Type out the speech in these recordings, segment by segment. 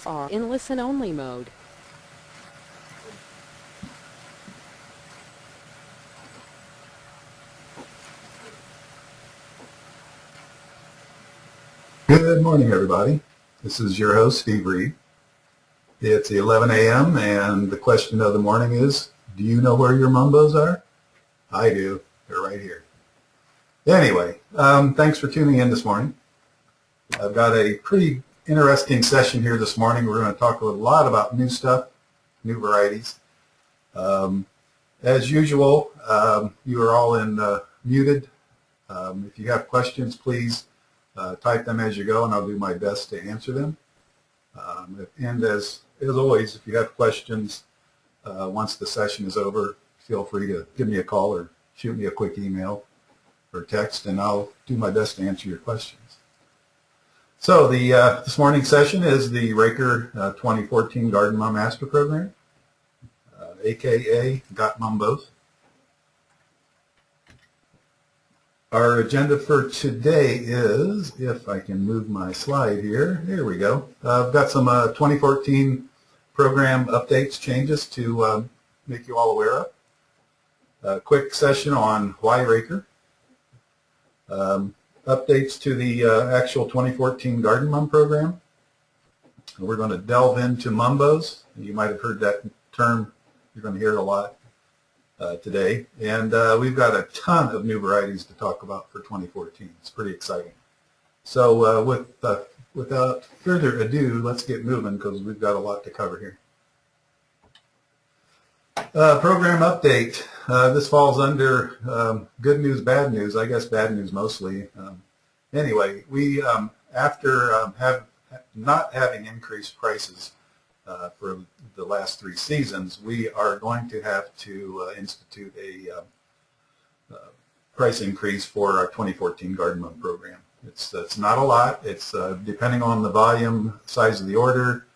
are in listen-only mode. Good morning, everybody. This is your host, Steve Reed. It's 11 a.m. and the question of the morning is, do you know where your mumbos are? I do. They're right here. Anyway, thanks for tuning in this morning. I've got a pretty interesting session here this morning. We're going to talk a lot about new stuff, new varieties. As usual, you are all muted. If you have questions, please type them as you go, and I'll do my best to answer them. And as always, if you have questions once the session is over, feel free to give me a call or shoot me a quick email or text, and I'll do my best to answer your questions. So this morning's session is the Raker 2014 Garden Mum Aster Program, aka Got Mum Both. Our agenda for today is, if I can move my slide here, there we go. I've got some 2014 program updates, changes to make you all aware of. A quick session on why Raker. Updates to the actual 2014 Garden Mum program. We're going to delve into mumbos. You might have heard that term. You're going to hear it a lot today. And we've got a ton of new varieties to talk about for 2014. It's pretty exciting. So without further ado, let's get moving because we've got a lot to cover here. Program update. This falls under good news, bad news. I guess bad news mostly. Anyway, we after not having increased prices for the last 3 seasons, we are going to have to institute a price increase for our 2014 Garden Mum program. It's not a lot. It's depending on the volume, size of the order.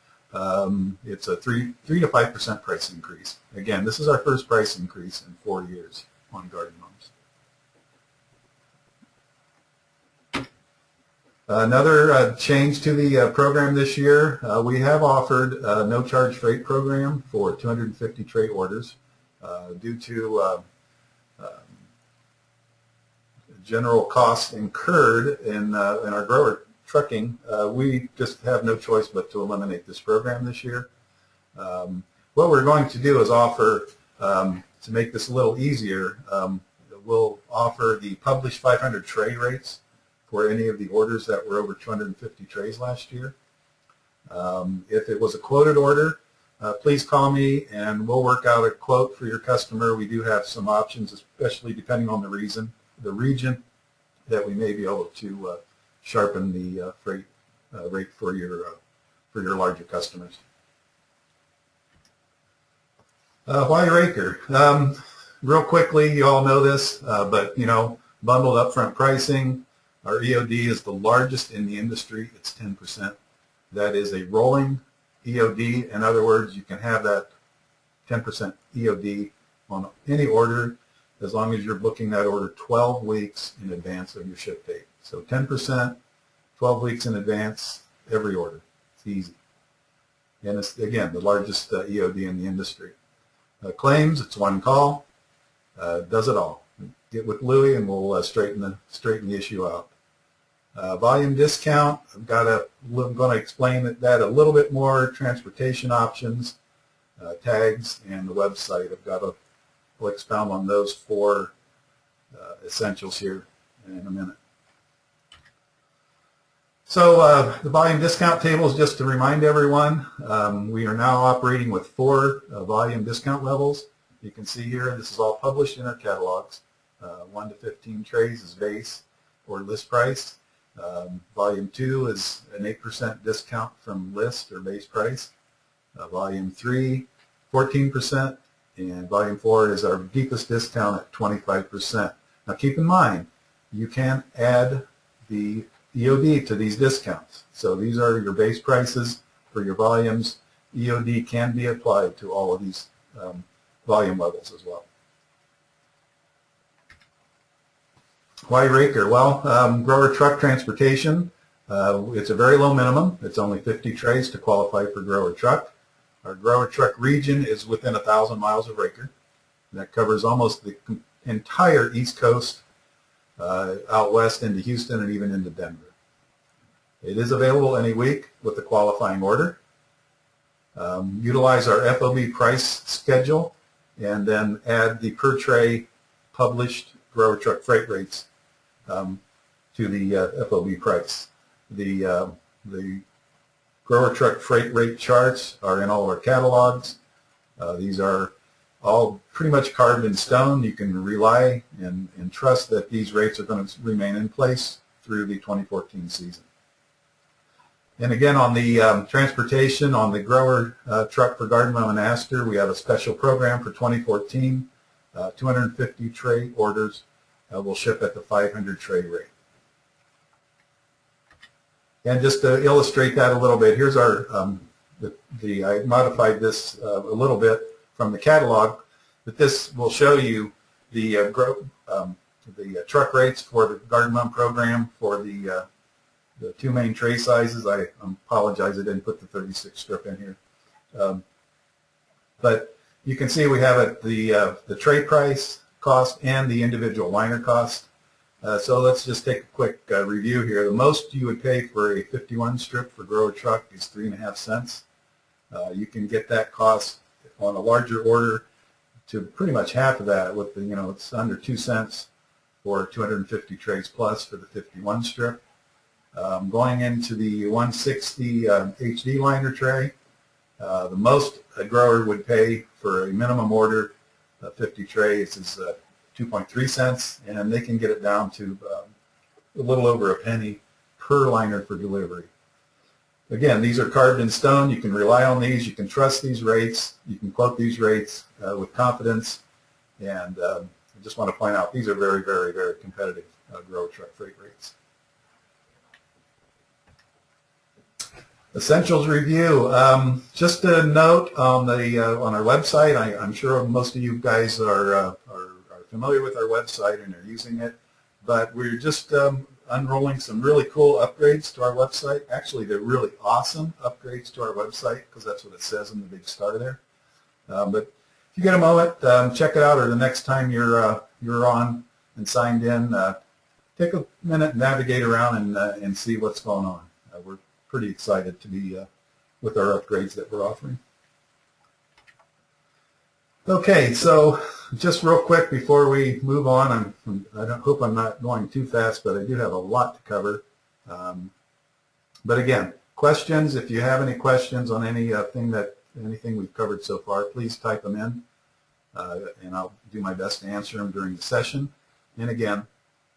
It's a 3 to 5% price increase. Again, this is our first price increase in 4 years on garden mums. Another change to the program this year, we have offered a no-charge freight program for 250 tray orders due to general costs incurred in our grower trucking. We just have no choice but to eliminate this program this year. What we're going to do is offer, to make this a little easier, we'll offer the published 500 tray rates for any of the orders that were over 250 trays last year. If it was a quoted order, please call me and we'll work out a quote for your customer. We do have some options, especially depending on the region, that we may be able to sharpen the freight rate for your larger customers. Why Raker? Real quickly, you all know this, but bundled upfront pricing. Our EOD is the largest in the industry. It's 10%. That is a rolling EOD. In other words, you can have that 10% EOD on any order as long as you're booking that order 12 weeks in advance of your ship date. So 10%, 12 weeks in advance, every order. It's easy. And it's, again, the largest EOD in the industry. Claims, it's one call. Does it all. Get with Louie and we'll straighten the issue out. Volume discount, I'm going to explain that a little bit more. Transportation options, tags, and the website. We'll expound on those 4 essentials here in a minute. So the volume discount table is just to remind everyone, we are now operating with 4 volume discount levels. You can see here, this is all published in our catalogs. 1 to 15 trays is base or list price. Volume 2 is an 8% discount from list or base price. Volume 3, 14%. And volume 4 is our deepest discount at 25%. Now keep in mind, you can add the EOD to these discounts. So these are your base prices for your volumes. EOD can be applied to all of these volume levels as well. Why Raker? Well, grower truck transportation. It's a very low minimum. It's only 50 trays to qualify for grower truck. Our grower truck region is within 1,000 miles of Raker. That covers almost the entire East Coast, out west into Houston and even into Denver. It is available any week with the qualifying order. Utilize our FOB price schedule and then add the per tray published grower truck freight rates to the FOB price. The grower truck freight rate charts are in all of our catalogs. These are all pretty much carved in stone. You can rely and trust that these rates are going to remain in place through the 2014 season. And again, on the transportation, on the grower truck for garden gnome and aster, we have a special program for 2014. 250 tray orders will ship at the 500 tray rate. And just to illustrate that a little bit, here's our, I modified this a little bit from the catalog, but this will show you the truck rates for the garden gnome program for the two main tray sizes. I apologize, I didn't put the 36 strip in here. But you can see we have it the tray price, cost, and the individual liner cost. So let's just take a quick review here. The most you would pay for a 51 strip for grower truck is 3.5 cents. You can get that cost on a larger order to pretty much half of that with the, it's under 2 cents for 250 trays plus for the 51 strip. Going into the 160 HD liner tray, the most a grower would pay for a minimum order of 50 trays is 2.3 cents, and they can get it down to a little over a penny per liner for delivery. Again, these are carved in stone. You can rely on these. You can trust these rates. You can quote these rates with confidence. And I just want to point out these are very, very, very competitive grower truck freight rates. Essentials review. Just a note on the on our website. I'm sure most of you guys are familiar with our website and are using it, but we're just unrolling some really cool upgrades to our website. Actually, they're really awesome upgrades to our website because that's what it says in the big star there. But if you get a moment, check it out, or the next time you're on and signed in, take a minute and navigate around and see what's going on. We're pretty excited to be with our upgrades that we're offering. Okay, so just real quick before we move on, I hope I'm not going too fast, but I do have a lot to cover. But again, questions, if you have any questions on anything we've covered so far, please type them in, and I'll do my best to answer them during the session. And again,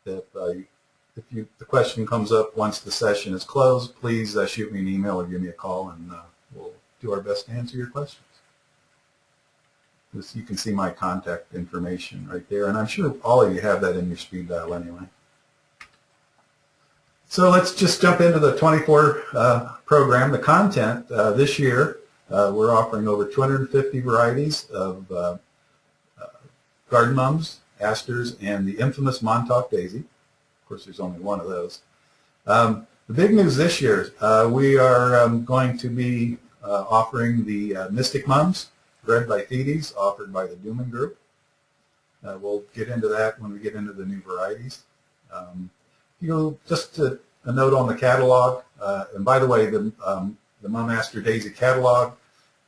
if the question comes up once the session is closed, please shoot me an email or give me a call, and we'll do our best to answer your questions. You can see my contact information right there, and I'm sure all of you have that in your speed dial anyway. So let's just jump into the 24 program. The content this year, we're offering over 250 varieties of garden mums, asters, and the infamous Montauk daisy. Of course, there's only one of those. The big news this year, we are going to be offering the Mystic mums, bred by Thedes, offered by the Duman Group. We'll get into that when we get into the new varieties. Just a note on the catalog, and by the way, the Mum Aster Daisy catalog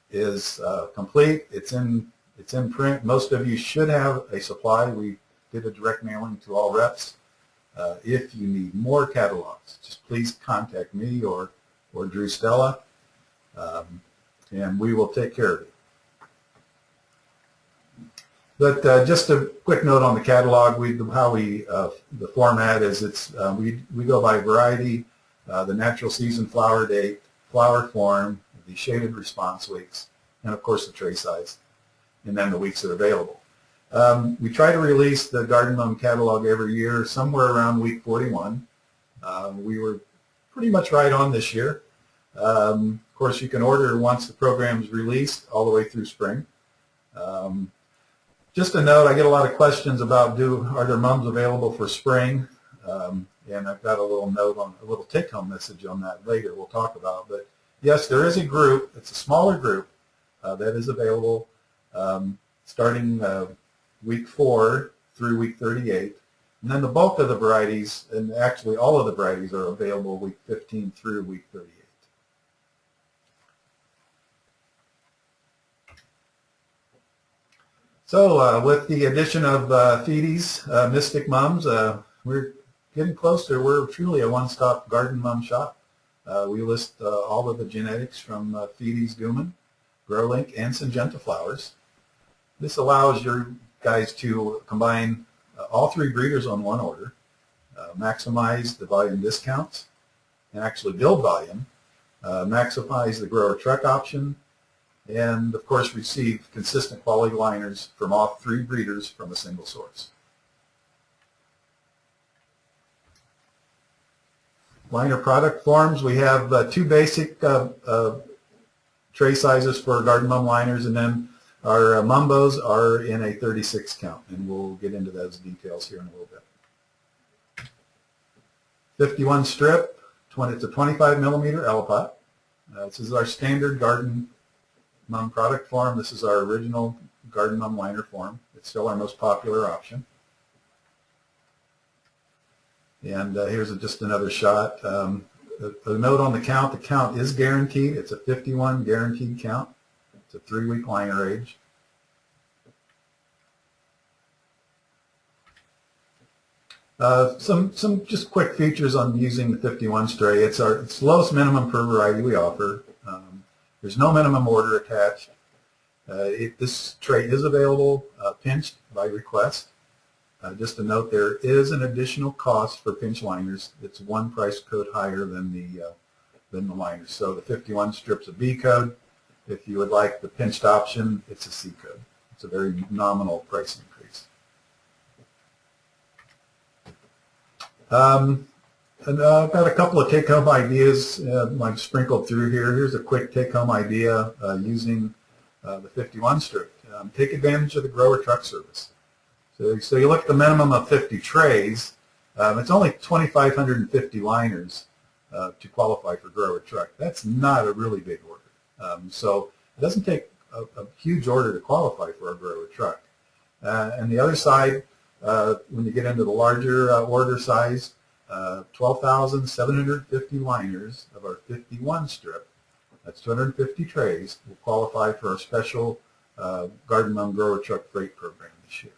is complete. It's in print. Most of you should have a supply. We did a direct mailing to all reps. If you need more catalogs, just please contact me or Drew Stella, and we will take care of it. But just a quick note on the catalog. The format is we go by variety, the natural season flower date, flower form, the shaded response weeks, and of course the tray size, and then the weeks that are available. We try to release the Garden Gnome catalog every year, somewhere around week 41. We were pretty much right on this year. Of course, you can order once the program is released all the way through spring. Just a note, I get a lot of questions about are there mums available for spring? and I've got a little note on a little take-home message on that later. We'll talk about. But yes, there is a group. It's a smaller group that is available starting week 4 through week 38. And then the bulk of the varieties, and actually all of the varieties, are available week 15 through week 38. So with the addition of Feedy's Mystic Mums, we're getting closer. We're truly a one-stop garden mum shop. We list all of the genetics from Feedy's Guman, GrowLink, and Syngenta flowers. This allows your guys to combine all 3 breeders on one order, maximize the volume discounts, and actually build volume, maximize the grower truck option, and of course receive consistent quality liners from all 3 breeders from a single source. Liner product forms, we have 2 basic tray sizes for garden mum liners, and then our Mumbos are in a 36 count, and we'll get into those details here in a little bit. 51 strip, it's a 25 millimeter Elipot. This is our standard garden mum product form. This is our original garden mum liner form. It's still our most popular option. And here's just another shot. A note on the count is guaranteed. It's a 51 guaranteed count. It's a 3-week liner age. Some just quick features on using the 51 stray. It's the lowest minimum per variety we offer. There's no minimum order attached. This tray is available pinched by request. Just a note, there is an additional cost for pinch liners. It's 1 price code higher than the liners. So the 51 strip's a B code. If you would like the pinched option, it's a C code. It's a very nominal price increase. And I've got a couple of take-home ideas I've sprinkled through here. Here's a quick take-home idea using the 51 strip. Take advantage of the grower truck service. So you look at the minimum of 50 trays. It's only 2,550 liners to qualify for grower truck. That's not a really big order. So it doesn't take a huge order to qualify for a grower truck. And the other side, when you get into the larger order size, 12,750 liners of our 51 strip, that's 250 trays, will qualify for our special Garden Mum Grower Truck Freight program this year.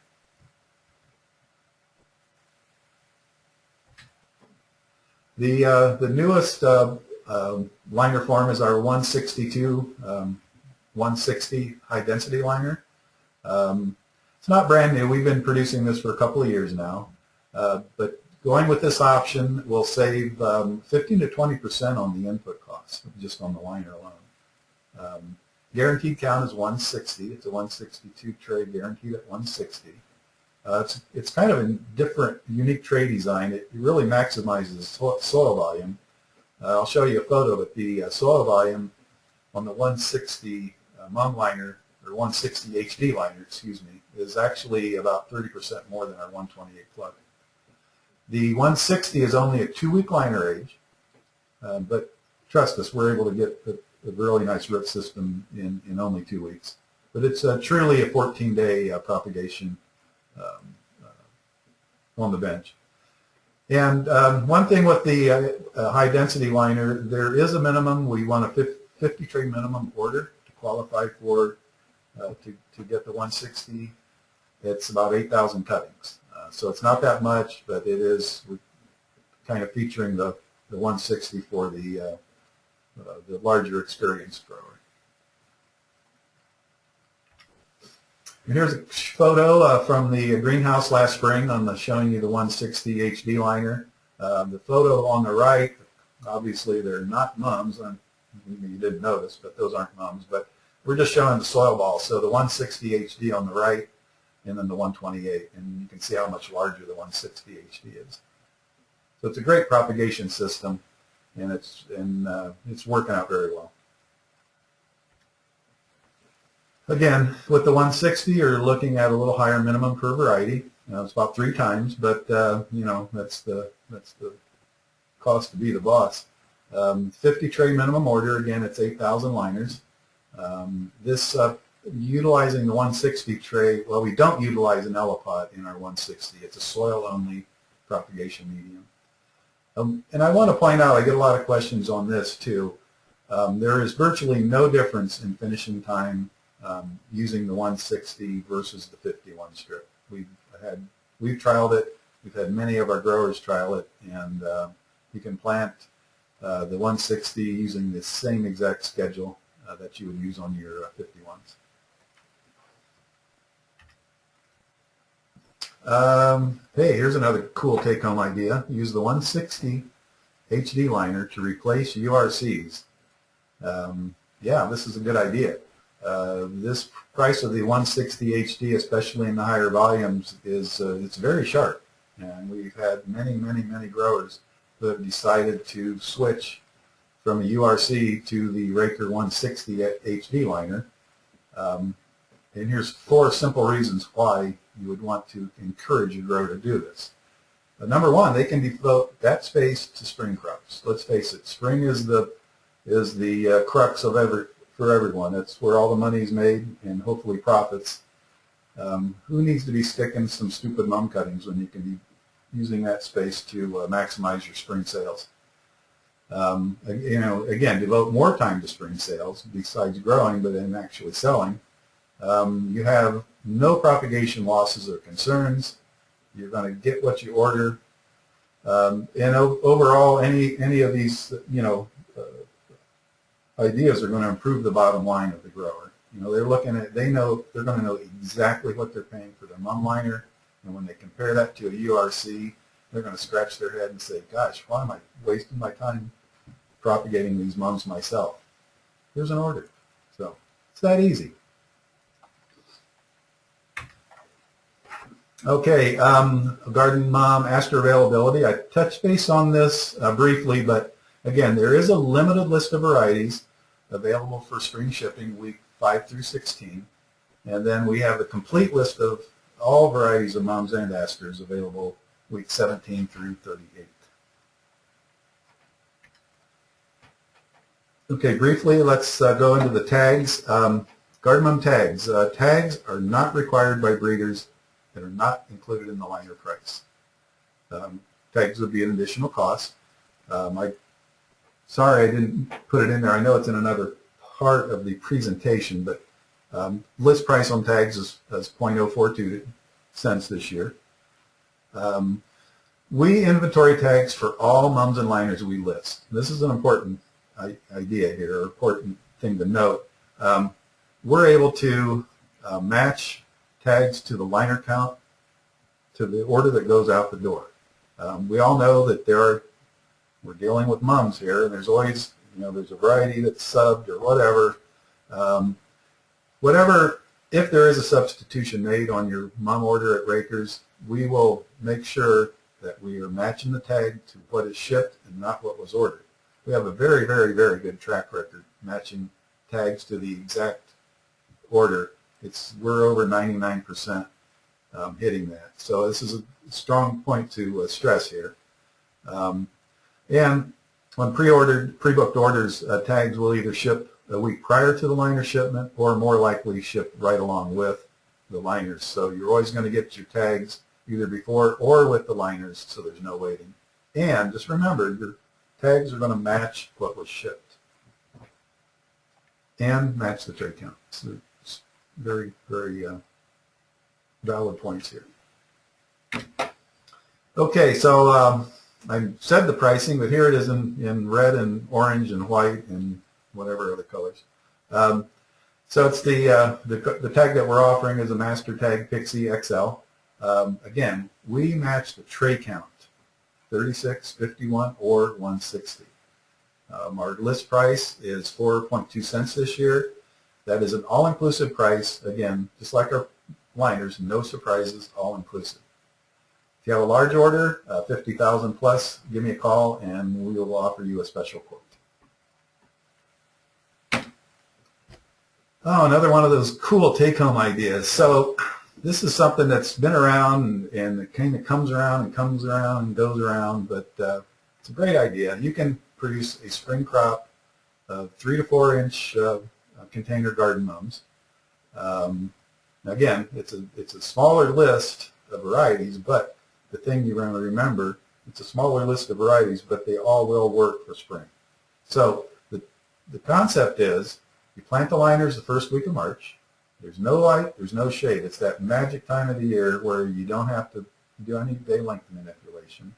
The newest liner form is our 160 high density liner. It's not brand new. We've been producing this for a couple of years now, but going with this option will save 15 to 20% on the input cost just on the liner alone. Guaranteed count is 160. It's a 162 tray guaranteed at 160. It's kind of a different, unique tray design. It really maximizes soil volume. I'll show you a photo, but the soil volume on the 160 mum liner, or 160 HD liner, excuse me, is actually about 30% more than our 128 plug. The 160 is only a 2-week liner age, but trust us, we're able to get a really nice root system in only 2 weeks. But it's truly a 14-day propagation on the bench. And one thing with the high density liner, there is a minimum. We want a 50 tray minimum order to qualify for to get the 160. It's about 8,000 cuttings. So it's not that much, but it is kind of featuring the 160 for the larger experienced grower. And here's a photo from the greenhouse last spring showing you the 160 HD liner. The photo on the right, obviously they're not mums. You didn't notice, but those aren't mums. But we're just showing the soil ball. So the 160 HD on the right, and then the 128, and you can see how much larger the 160 HD is. So it's a great propagation system, and it's working out very well. Again, with the 160, you're looking at a little higher minimum per variety. It's about 3 times, but that's the cost to be the boss. 50 tray minimum order. Again, it's 8,000 liners. This utilizing the 160 tray. Well, we don't utilize an Elipod in our 160. It's a soil-only propagation medium. And I want to point out, I get a lot of questions on this too. There is virtually no difference in finishing time using the 160 versus the 51 strip. We've trialed it. We've had many of our growers trial it, and you can plant the 160 using the same exact schedule that you would use on your 51s. Hey, here's another cool take-home idea. Use the 160 HD liner to replace URCs. Yeah, this is a good idea. This price of the 160 HD, especially in the higher volumes, is it's very sharp. And we've had many growers who have decided to switch from a URC to the Raker 160 HD liner. And here's 4 simple reasons why you would want to encourage your grower to do this. Number 1, they can devote that space to spring crops. Let's face it, spring is the crux of for everyone. That's where all the money is made and hopefully profits. Who needs to be sticking some stupid mum cuttings when you can be using that space to maximize your spring sales? Again, devote more time to spring sales besides growing, but then actually selling. You have no propagation losses or concerns. You're going to get what you order. And overall, any of these, ideas are going to improve the bottom line of the grower. They're looking at, they're going to know exactly what they're paying for their mum liner, and when they compare that to a URC, they're going to scratch their head and say, gosh, why am I wasting my time propagating these mums myself? Here's an order. So it's that easy. Okay, garden mom Aster availability. I touched base on this briefly, but again, there is a limited list of varieties available for spring shipping week 5 through 16. And then we have the complete list of all varieties of mums and asters available week 17 through 38. Okay, briefly, let's go into the tags. Garden mum tags. Tags are not required by breeders that are not included in the liner price. Tags would be an additional cost. Sorry I didn't put it in there. I know it's in another part of the presentation, but list price on tags is 0.042 cents this year. We inventory tags for all mums and liners we list. This is an important idea here, important thing to note. We're able to match tags to the liner count to the order that goes out the door. We all know that we're dealing with mums here, and there's always, there's a variety that's subbed or whatever. If there is a substitution made on your mum order at Raker's, we will make sure that we are matching the tag to what is shipped and not what was ordered. We have a very good track record matching tags to the exact order. We're over 99% hitting that. So this is a strong point to stress here. And on pre-booked orders, tags will either ship a week prior to the liner shipment or more likely ship right along with the liners. So you're always going to get your tags either before or with the liners, so there's no waiting. And just remember, your tags are going to match what was shipped and match the tray count. So it's very valid points here. Okay, so I said the pricing, but here it is in red and orange and white and whatever other colors. So it's the tag that we're offering is a Master Tag Pixie XL. Again, we match the tray count, 36, 51, or 160. Our list price is 4.2 cents this year. That is an all-inclusive price. Again, just like our liners, no surprises, all-inclusive. If you have a large order, 50,000 plus, give me a call and we will offer you a special quote. Oh, another one of those cool take-home ideas. So this is something that's been around and it kind of comes around and comes around and goes around, but it's a great idea. You can produce a spring crop of 3 to 4 inch container garden mums. Again, it's a smaller list of varieties, but the thing you want to remember, it's a smaller list of varieties, but they all will work for spring. So the concept is you plant the liners the first week of March. There's no light, there's no shade. It's that magic time of the year where you don't have to do any day length manipulation.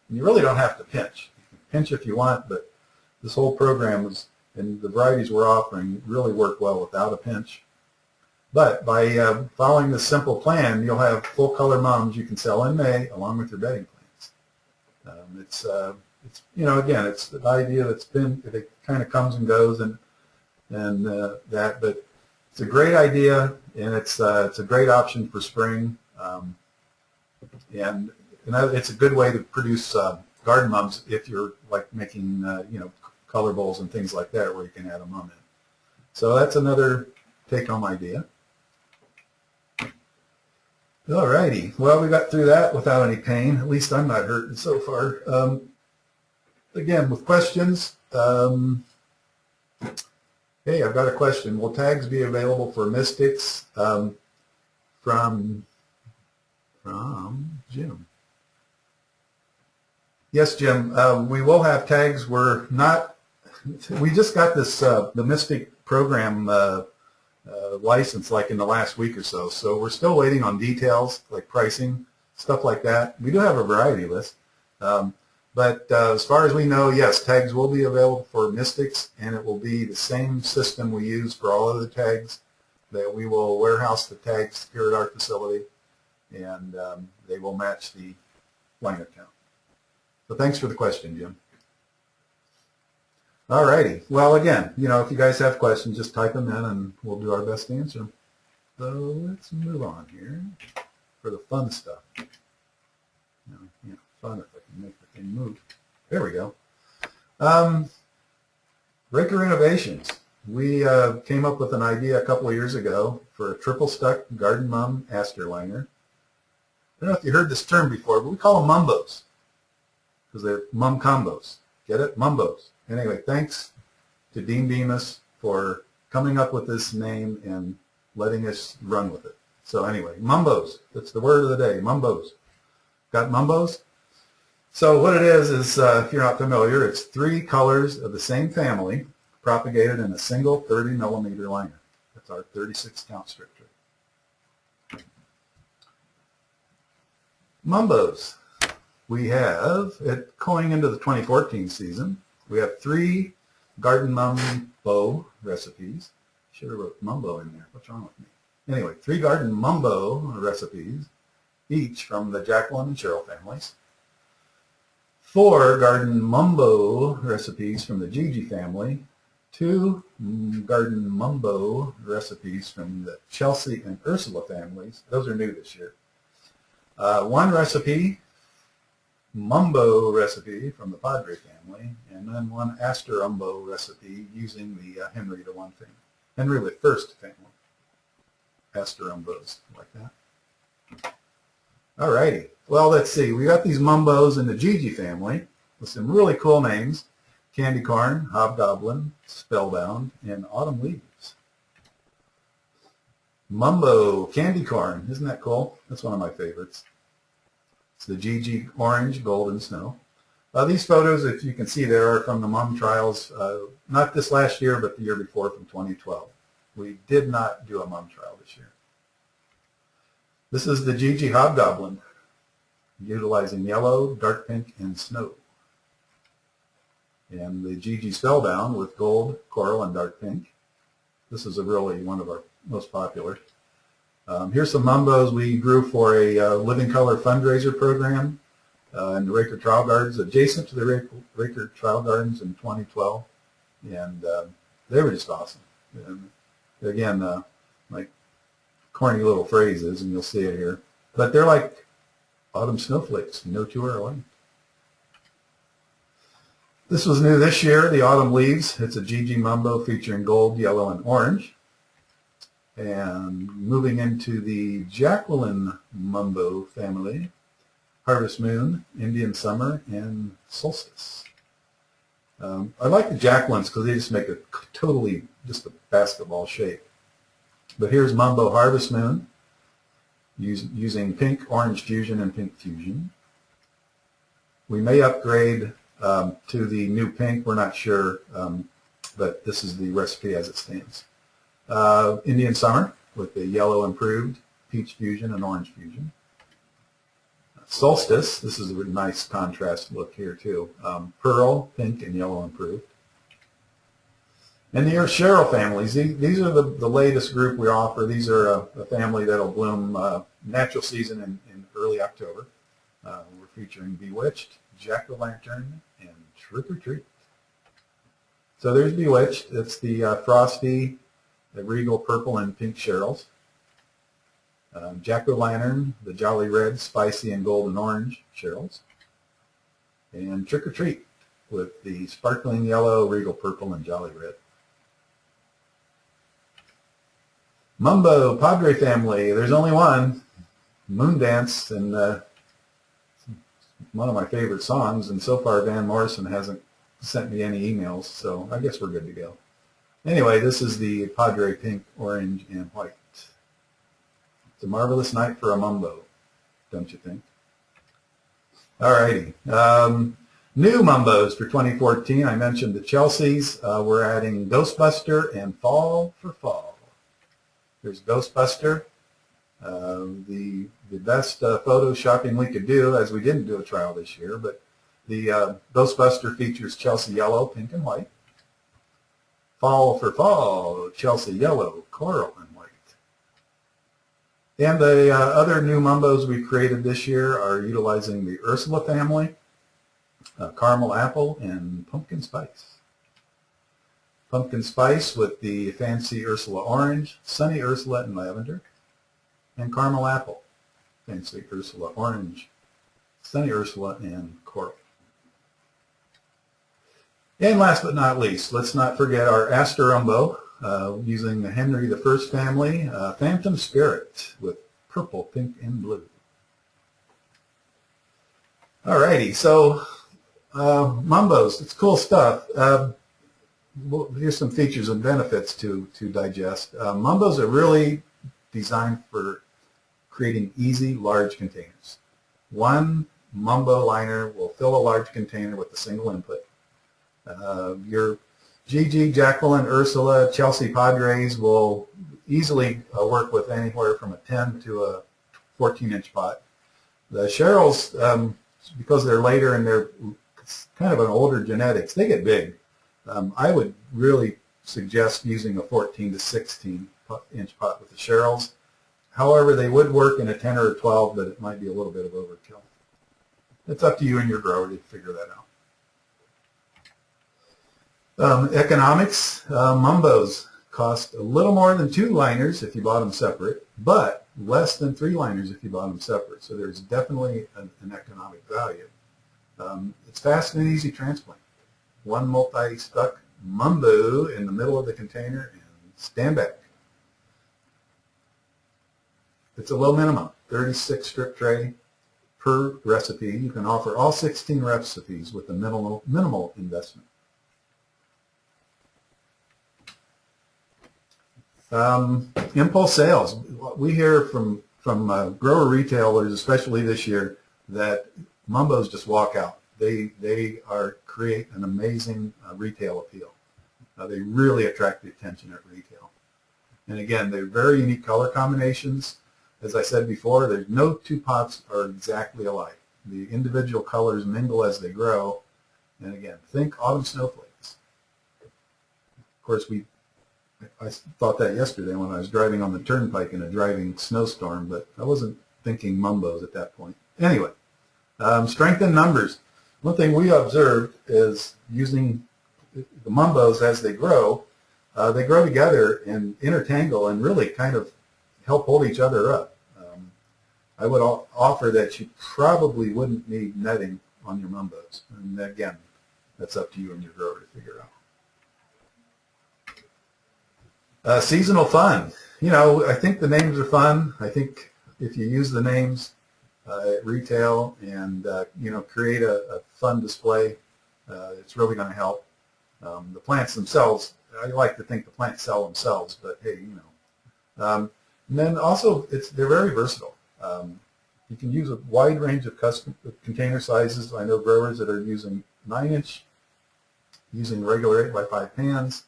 And you really don't have to pinch. You can pinch if you want, but this whole program is, and the varieties we're offering really work well without a pinch. But by following this simple plan, you'll have full color mums you can sell in May along with your bedding plants. It's again, it's the idea that's been, it kind of comes and goes and but it's a great idea, and it's a great option for spring, and it's a good way to produce garden mums if you're like making color bowls and things like that where you can add a mum in. So that's another take-home idea. Alrighty, well, we got through that without any pain. At least I'm not hurting so far. Again, with questions. Hey, I've got a question. Will tags be available for mystics from Jim? Yes, Jim. We will have tags. We're not. We just got this the Mystic program license like in the last week or so. So we're still waiting on details like pricing, stuff like that. We do have a variety list. But as far as we know, yes, tags will be available for mystics, and it will be the same system we use for all other tags, that we will warehouse the tags here at our facility, and they will match the liner count. So thanks for the question, Jim. All righty. Well, again, if you guys have questions, just type them in, and we'll do our best to answer them. So let's move on here for the fun stuff. Fun if I can make the thing move. There we go. Raker Innovations. We came up with an idea a couple of years ago for a triple stuck garden mum aster liner. I don't know if you heard this term before, but we call them mumbos because they're mum combos. Get it? Mumbos. Anyway, thanks to Dean Bemis for coming up with this name and letting us run with it. So anyway, mumbos. That's the word of the day, mumbos. Got mumbos? So what it is if you're not familiar, it's 3 colors of the same family propagated in a single 30 millimeter liner. That's our 36 count strip tray. Mumbos. We have, going into the 2014 season, we have 3 garden mumbo recipes. Should have wrote mumbo in there. What's wrong with me? Anyway, 3 garden mumbo recipes, each from the Jacqueline and Cheryl families. 4 garden mumbo recipes from the Gigi family, 2 garden mumbo recipes from the Chelsea and Ursula families. Those are new this year. 1 recipe, mumbo recipe from the Padre family, and then 1 Aster umbo recipe using the Henrietta First family. Aster umbos like that. All righty. Well, let's see. We got these mumbos in the Gigi family with some really cool names: Candy Corn, Hobgoblin, Spellbound, and Autumn Leaves. Mumbo Candy Corn. Isn't that cool? That's one of my favorites. It's the Gigi Orange, Gold, and Snow. These photos, if you can see there, are from the mum trials, not this last year, but the year before from 2012. We did not do a mum trial this year. This is the Gigi Hobgoblin, utilizing yellow, dark pink, and snow. And the Gigi Spellbound with gold, coral, and dark pink. This is really one of our most popular. Here's some mumbos we grew for a Living Color fundraiser program in the Raker Trial Gardens, adjacent to the Raker Trial Gardens in 2012. And they were just awesome. And again, like corny little phrases, and you'll see it here. But they're like autumn snowflakes, no two are alike. This was new this year, the Autumn Leaves. It's a Gigi Mumbo featuring gold, yellow, and orange. And moving into the Jacqueline Mumbo family, Harvest Moon, Indian Summer, and Solstice. I like the Jacquelines because they just make a totally just a basketball shape. But here's Mumbo Harvest Moon using pink, orange fusion, and pink fusion. We may upgrade to the new pink. We're not sure, but this is the recipe as it stands. Indian Summer with the yellow improved, peach fusion, and orange fusion. Solstice, this is a really nice contrast look here too. Pearl, pink, and yellow improved. And the Cheryl families, these are the latest group we offer. These are a family that will bloom natural season in early October. We're featuring Bewitched, Jack-o'-lantern, and Trick or Treat. So there's Bewitched. It's the Frosty, the Regal Purple and Pink Cheryls. Jack-o'-lantern, the Jolly Red, Spicy, and Golden Orange Cheryls. And Trick or Treat with the Sparkling Yellow, Regal Purple, and Jolly Red. Mumbo Padre family, there's only one, Moon Dance, and one of my favorite songs, and so far Van Morrison hasn't sent me any emails, so I guess we're good to go. Anyway, this is the Padre pink, orange, and white. It's a marvelous night for a Mumbo, don't you think? Alrighty. New Mumbos for 2014. I mentioned the Chelseas. We're adding Ghostbuster and Fall for Fall. There's Ghostbuster. The best photoshopping we could do, as we didn't do a trial this year, but the Ghostbuster features Chelsea Yellow, pink, and white. Fall for Fall, Chelsea Yellow, coral, and white. And the other new Mumbos we created this year are utilizing the Ursula family, caramel apple, and pumpkin spice. Pumpkin spice with the fancy Ursula orange, sunny Ursula and lavender, and caramel apple, fancy Ursula orange, sunny Ursula, and coral. And last but not least, let's not forget our Aster Umbo, using the Henry I family, Phantom Spirit with purple, pink, and blue. Alrighty, so Mumbos, it's cool stuff. Here's some features and benefits to digest. Mumbos are really designed for creating easy, large containers. One Mumbo liner will fill a large container with a single input. Your Gigi, Jacqueline, Ursula, Chelsea Padres will easily work with anywhere from a 10 to a 14-inch pot. The Cheryls, because they're later and they're kind of an older genetics, they get big. I would really suggest using a 14 to 16-inch pot with the Cheryls. However, they would work in a 10 or a 12, but it might be a little bit of overkill. It's up to you and your grower to figure that out. Economics, Mumbos cost a little more than 2 liners if you bought them separate, but less than 3 liners if you bought them separate. So there's definitely an economic value. It's fast and easy transplant. One multi-stuck Mumbo in the middle of the container and stand back. It's a low minimum, 36 strip tray per recipe. You can offer all 16 recipes with a minimal investment. Impulse sales. We hear from grower retailers, especially this year, that Mumbos just walk out. They create an amazing retail appeal. They really attract the attention at retail. And again, they're very unique color combinations. As I said before, there's no 2 pots are exactly alike. The individual colors mingle as they grow. And again, think autumn snowflakes. Of course, I thought that yesterday when I was driving on the turnpike in a driving snowstorm, but I wasn't thinking Mumbos at that point. Anyway, strength in numbers. One thing we observed is using the Mumbos as they grow together and intertangle and really kind of help hold each other up. I would offer that you probably wouldn't need netting on your Mumbos. And again, that's up to you and your grower to figure out. Seasonal fun. you know, I think the names are fun. I think if you use the names at retail and, you know, create a fun display, it's really going to help. The plants themselves, I like to think the plants sell themselves, but hey, you know. And then also, they're very versatile. You can use a wide range of custom container sizes. I know growers that are using 9-inch, using regular 8x5 pans,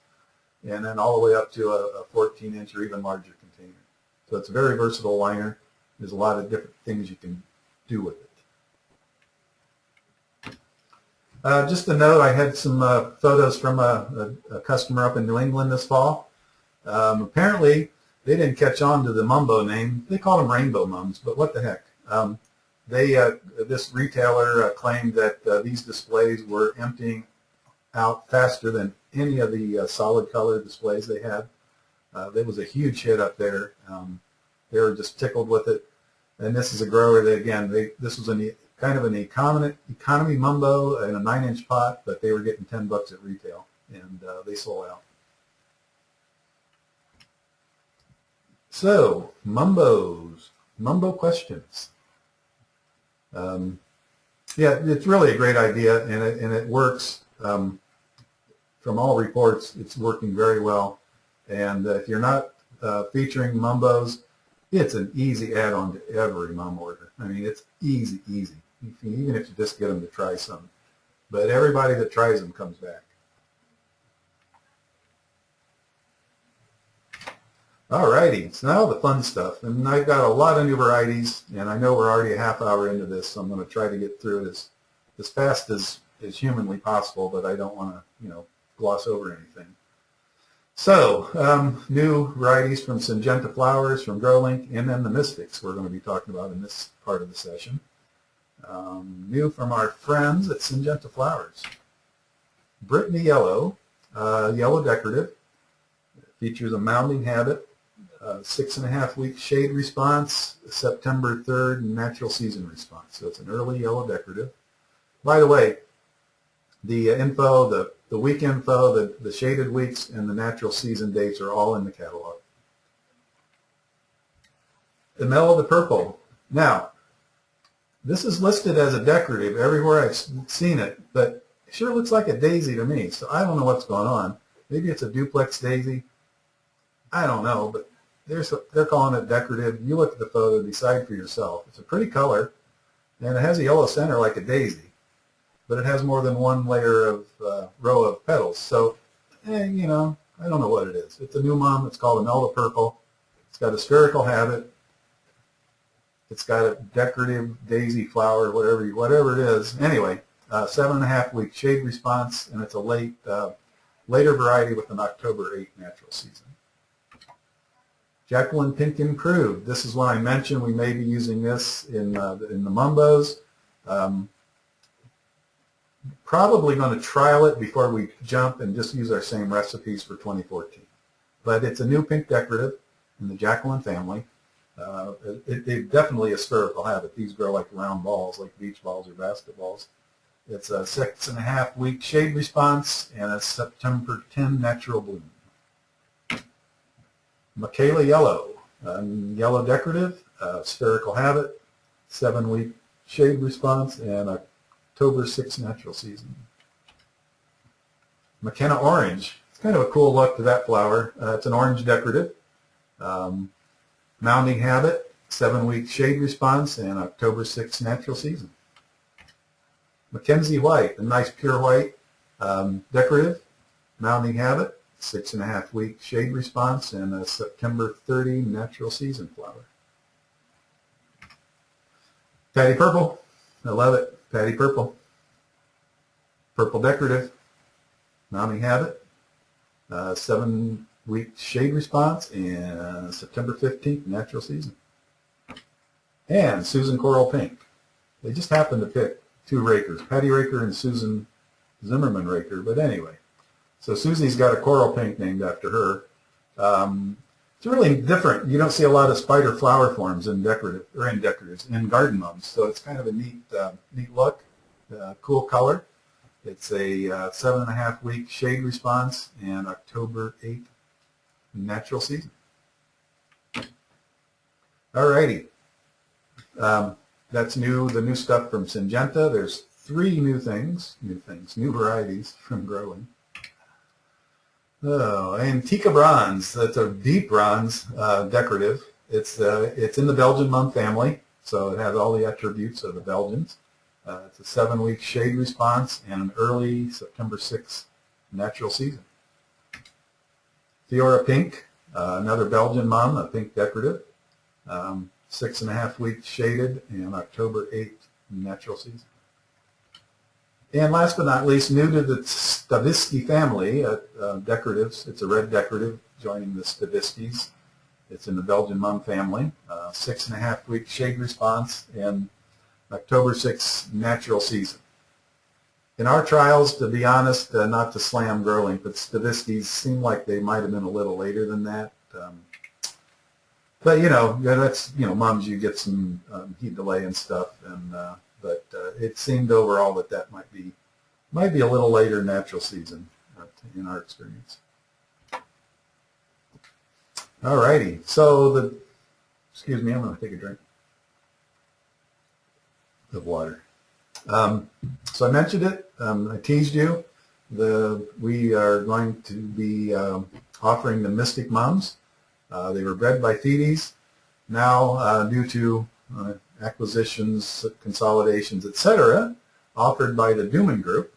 and then all the way up to a 14-inch or even larger container. So it's a very versatile liner. There's a lot of different things you can do with it. Just a note, I had some photos from a customer up in New England this fall. Apparently, they didn't catch on to the Mumbo name. They called them rainbow mums, but what the heck. This retailer claimed that these displays were emptying out faster than any of the solid color displays they had. There was a huge hit up there. They were just tickled with it. And this is a grower that, again, this was kind of an economy Mumbo in a 9-inch pot, but they were getting $10 at retail, and they sold out. So, Mumbo questions. Yeah, it's really a great idea, and it works. From all reports, it's working very well. And if you're not featuring Mumbos, it's an easy add-on to every mum order. I mean, it's easy. Even if you just get them to try some. But everybody that tries them comes back. Alrighty, so now the fun stuff. And I've got a lot of new varieties, and I know we're already a half hour into this, so I'm going to try to get through it as fast as humanly possible, but I don't want to, you know, gloss over anything. So, new varieties from Syngenta Flowers, from GrowLink, and then the Mystics we're going to be talking about in this part of the session. New from our friends at Syngenta Flowers. Brittany Yellow, yellow decorative, features a mounding habit, 6.5-week shade response, September 3rd natural season response. So it's an early yellow decorative. By the way, the info, the week info, the shaded weeks, and the natural season dates are all in the catalog. Imelda Purple. Now, this is listed as a decorative everywhere I've seen it, but it sure looks like a daisy to me, so I don't know what's going on. Maybe it's a duplex daisy. I don't know, but they're calling it decorative. You look at the photo, decide for yourself. It's a pretty color, and it has a yellow center like a daisy, but it has more than one layer of row of petals. So, you know, I don't know what it is. It's a new mum. It's called Imelda Purple. It's got a spherical habit. It's got a decorative daisy flower, whatever it is. Anyway, 7.5-week shade response, and it's a later variety with an October 8 natural season. Jacqueline Pink Improved. This is one I mentioned. We may be using this in the Mumbos. Probably going to trial it before we jump and just use our same recipes for 2014. But it's a new pink decorative in the Jacqueline family. They're definitely a spherical habit. These grow like round balls, like beach balls or basketballs. It's a 6.5-week shade response and a September 10 natural bloom. Michaela Yellow, yellow decorative, spherical habit, 7-week shade response, and October 6 natural season. McKenna Orange, it's kind of a cool look to that flower. It's an orange decorative, mounding habit, 7-week shade response, and October 6 natural season. Mackenzie White, a nice pure white decorative, mounding habit, 6.5-week shade response, and a September 30 natural season flower. Patty Purple, I love it. Patty Purple. Purple decorative, mounding habit, 7-week shade response, and September 15th natural season. And Susan Coral Pink. They just happened to pick two Rakers, Patty Raker and Susan Zimmerman Raker, but anyway. So Susie's got a coral pink named after her. It's really different. You don't see a lot of spider flower forms in decoratives, in garden mums. So it's kind of a neat look, cool color. It's a 7.5-week shade response and October 8th natural season. Alrighty. That's new, the new stuff from Syngenta. There's three new varieties from growing. Oh, Antica Bronze. That's a deep bronze, decorative. It's in the Belgian mum family, so it has all the attributes of the Belgians. It's a 7-week shade response and an early September 6th natural season. Fiora Pink, another Belgian mum, a pink decorative. 6.5 weeks shaded and October 8th natural season. And last but not least, new to the Stavisky family, decoratives. It's a red decorative joining the Staviskys. It's in the Belgian mum family. 6.5 week shade response and October 6th natural season. In our trials, to be honest, not to slam growing, but Staviskys seem like they might have been a little later than that. But that's mums. You get some heat delay and stuff, and but it seemed overall that might be a little later natural season in our experience. Alrighty, so excuse me, I'm going to take a drink of water. So I mentioned it. I teased you. We are going to be offering the Mystic Mums. They were bred by Feedes. Now, due to acquisitions, consolidations, etc., offered by the Duman Group.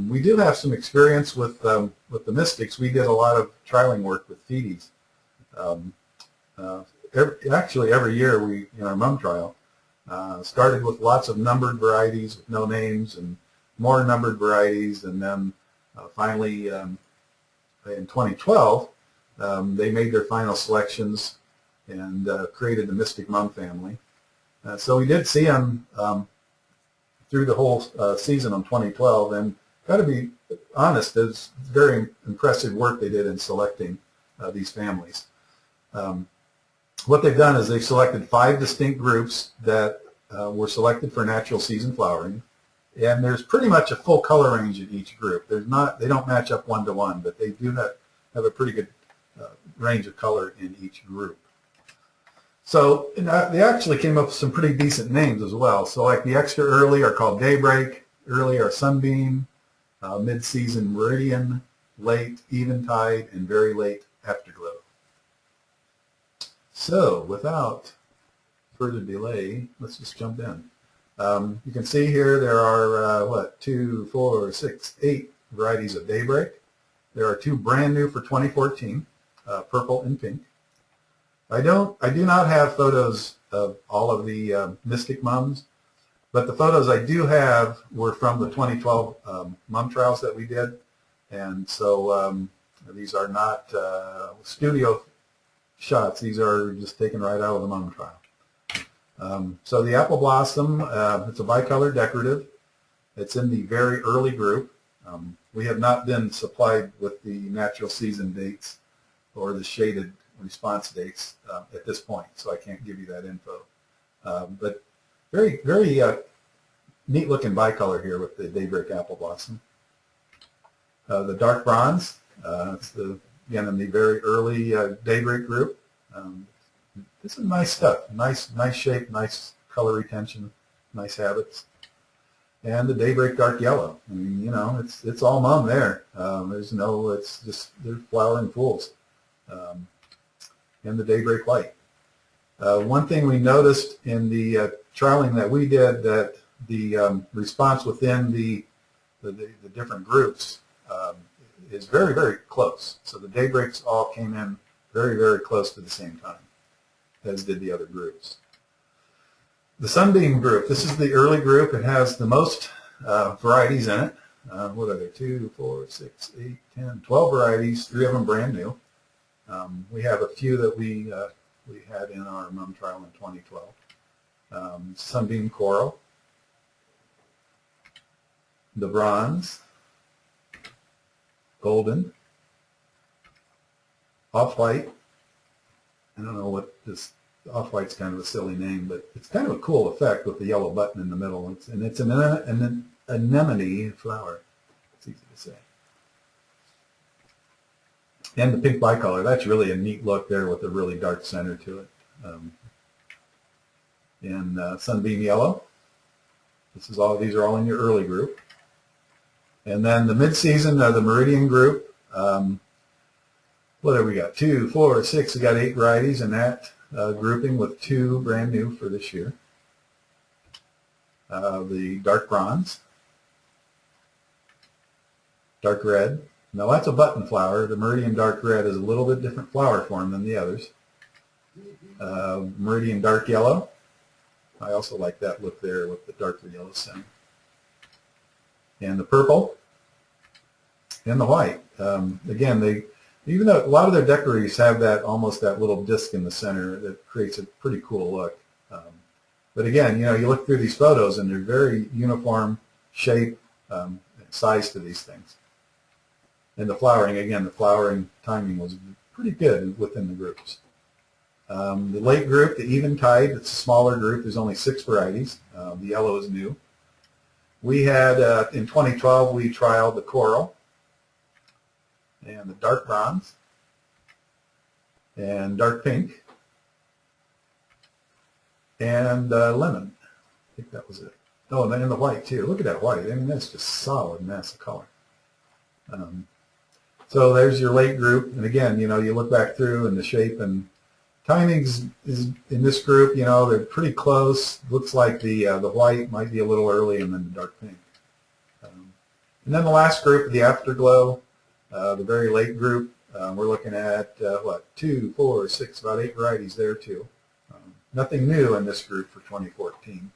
We do have some experience with the Mystics. We did a lot of trialing work with Feedes. Actually, every year in our mum trial, started with lots of numbered varieties with no names and more numbered varieties, and then finally in 2012 they made their final selections and created the Mystic Mum family. So we did see them through the whole season on 2012, and got to be honest, it's very impressive work they did in selecting these families. What they've done is they've selected 5 distinct groups that were selected for natural season flowering, and there's pretty much a full color range in each group. They don't match up one-to-one, but they do have a pretty good range of color in each group. So they actually came up with some pretty decent names as well. So like the extra early are called Daybreak, early are Sunbeam, mid-season Meridian, late Eventide, and very late Afterglow. So without further delay, let's just jump in. You can see here there are 2, 4, 6, 8 varieties of Daybreak. There are 2 brand new for 2014, purple and pink. I do not have photos of all of the Mystic Mums, but the photos I do have were from the 2012 mum trials that we did, and so these are not studio shots. These are just taken right out of the mum trial. So the Apple Blossom, it's a bicolor decorative. It's in the very early group. We have not been supplied with the natural season dates or the shaded response dates at this point, so I can't give you that info. But very, very neat looking bicolor here with the Daybreak Apple Blossom. The Dark Bronze, it's again in the very early Daybreak group. This is nice stuff. Nice shape, nice color retention, nice habits. And the Daybreak Dark Yellow. I mean, it's all mum there. It's just, they're flowering fools. And the Daybreak Light. One thing we noticed in the trialing that we did, that the response within the different groups is very, very close. So the Daybreaks all came in very, very close to the same time, as did the other groups. The Sunbeam group, this is the early group. It has the most varieties in it. What are there? 2, 4, 6, 8, 10, 12 varieties, 3 of them brand new. We have a few that we had in our mum trial in 2012. Sunbeam Coral, the Bronze, Golden, Off-White. I don't know what this, Off-White's kind of a silly name, but it's kind of a cool effect with the yellow button in the middle. It's an anemone flower. It's easy to say. And the pink bicolor, that's really a neat look there with a really dark center to it. in Sunbeam Yellow. These are all in your early group. And then the mid-season, the Meridian group. What have we got? 2, 4, 6. We got 8 varieties in that grouping, with 2 brand new for this year. The dark bronze, dark red. Now that's a button flower. The Meridian dark red is a little bit different flower form than the others. Meridian dark yellow. I also like that look there with the darker yellow center. And the purple and the white. Again, even though a lot of their decorations have almost that little disc in the center that creates a pretty cool look. But again, you look through these photos and they're very uniform shape, and size to these things. And the flowering, again, the flowering timing was pretty good within the groups. The late group, the Eventide, it's a smaller group. There's only 6 varieties. The yellow is new. We had, in 2012, we trialed the coral and the dark bronze and dark pink and lemon. I think that was it. Oh, and then the white, too. Look at that white. I mean, that's just solid mass of color. So there's your late group. And again, you look back through and the shape and timings is in this group, they're pretty close. Looks like the white might be a little early, and then the dark pink. And then the last group, the Afterglow, the very late group, we're looking at, 2, 4, 6, about 8 varieties there too. Nothing new in this group for 2014.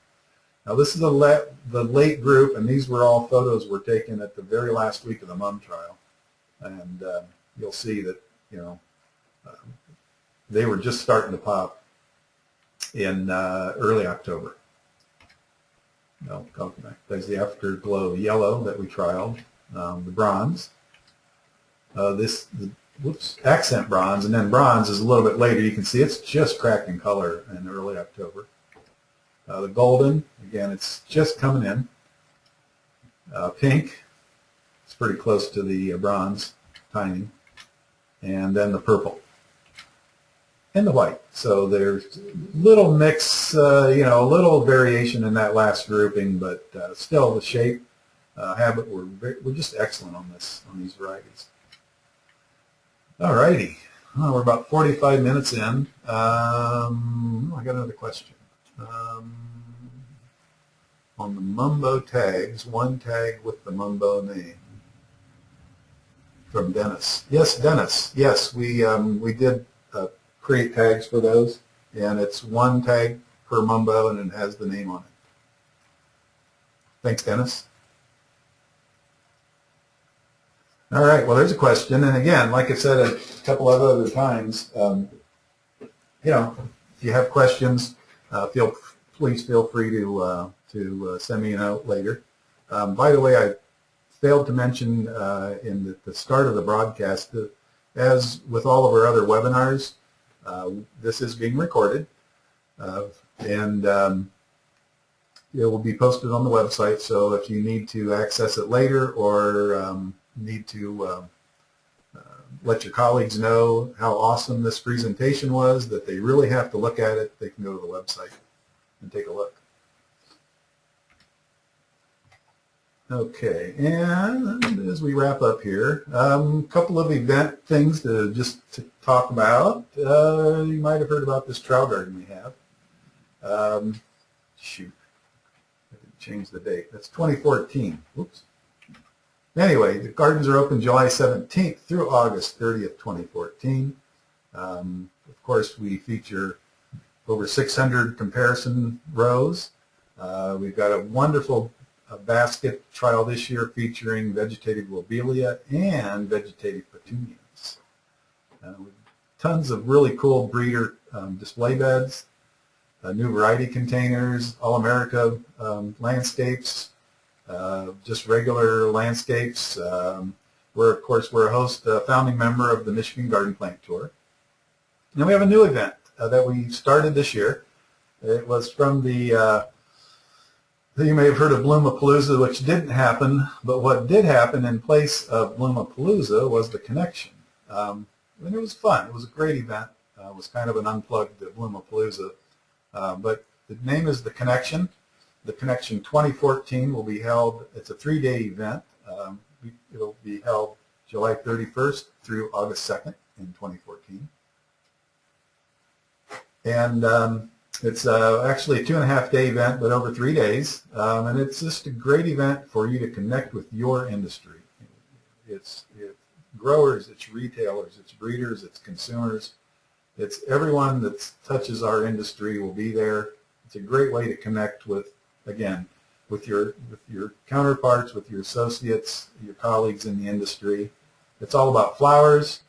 Now this is the late group, and these were all photos were taken at the very last week of the mum trial. And you'll see that, they were just starting to pop in early October. No, coconut. There's the Afterglow yellow that we trialed, the bronze. Accent bronze, and then bronze is a little bit later. You can see it's just cracking color in early October. The golden, again, it's just coming in. Pink, it's pretty close to the bronze timing. And then the purple. And the white. So there's little mix, a little variation in that last grouping, but still the shape, habit were just excellent on these varieties. All righty. Well, we're about 45 minutes in. I got another question. On the Mumbo tags, one tag with the Mumbo name. From Dennis. Yes, Dennis. Yes, we did create tags for those, and it's one tag per Mumbo, and it has the name on it. Thanks, Dennis. All right, well, there's a question, and again, like I said a couple of other times, if you have questions, please feel free to send me a note later. By the way, I failed to mention in the start of the broadcast that, as with all of our other webinars, this is being recorded, and it will be posted on the website, so if you need to access it later or need to let your colleagues know how awesome this presentation was, that they really have to look at it, they can go to the website and take a look. Okay, and as we wrap up here, a couple of event things to talk about. You might have heard about this trail garden we have. Shoot, I didn't change the date. That's 2014. Whoops. Anyway, the gardens are open July 17th through August 30th, 2014. Of course, we feature over 600 comparison rows. We've got a wonderful basket trial this year featuring vegetative lobelia and vegetative petunias. Tons of really cool breeder display beds, new variety containers, All-America landscapes, just regular landscapes. Of course, we're a host, founding member of the Michigan Garden Plant Tour. And we have a new event that we started this year. It was from the, you may have heard of Bloomapalooza, which didn't happen, but what did happen in place of Bloomapalooza was the Connection. And it was fun. It was a great event. It was kind of an unplugged Bloomapalooza. But The name is The Connection. The Connection 2014 will be held, it's a 3-day event. It'll be held July 31st through August 2nd in 2014. And it's actually a 2.5-day event, but over 3 days. And it's just a great event for you to connect with your industry. It's growers, it's retailers, it's breeders, it's consumers. It's everyone that touches our industry will be there. It's a great way to connect with, again, with your counterparts, with your associates, your colleagues in the industry. It's all about flowers.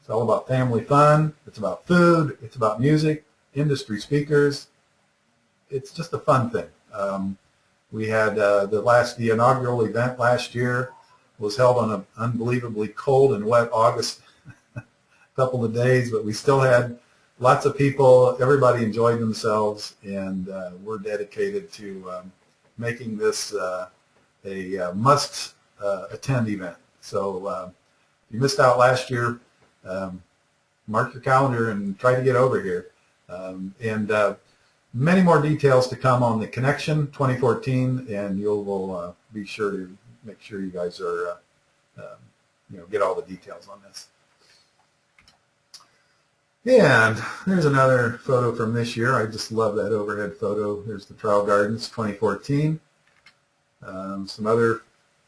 It's all about family fun. It's about food. It's about music, industry speakers. It's just a fun thing. We had the inaugural event last year was held on an unbelievably cold and wet August couple of days, but we still had lots of people. Everybody enjoyed themselves, and we're dedicated to making this a must attend event. So if you missed out last year, mark your calendar and try to get over here. And many more details to come on the Connection 2014, and you'll be sure to make sure you guys are get all the details on this. And there's another photo from this year. I just love that overhead photo. There's the Trial Gardens 2014. Some other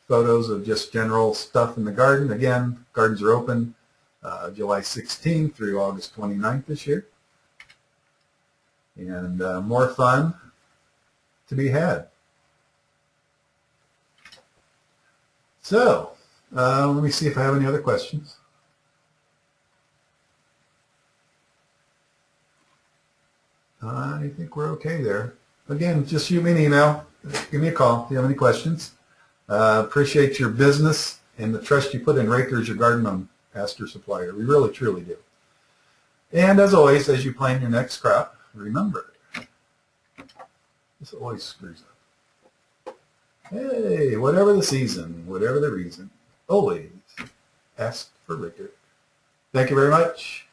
photos of just general stuff in the garden. Again, gardens are open July 16th through August 29th this year. And more fun to be had. So, let me see if I have any other questions. I think we're okay there. Again, just shoot me an email. Give me a call if you have any questions. Appreciate your business and the trust you put in Raker as your garden on Aster supplier. We really, truly do. And as always, as you plan your next crop, remember, this always screws up. Hey, whatever the season, whatever the reason, always ask for Raker. Thank you very much.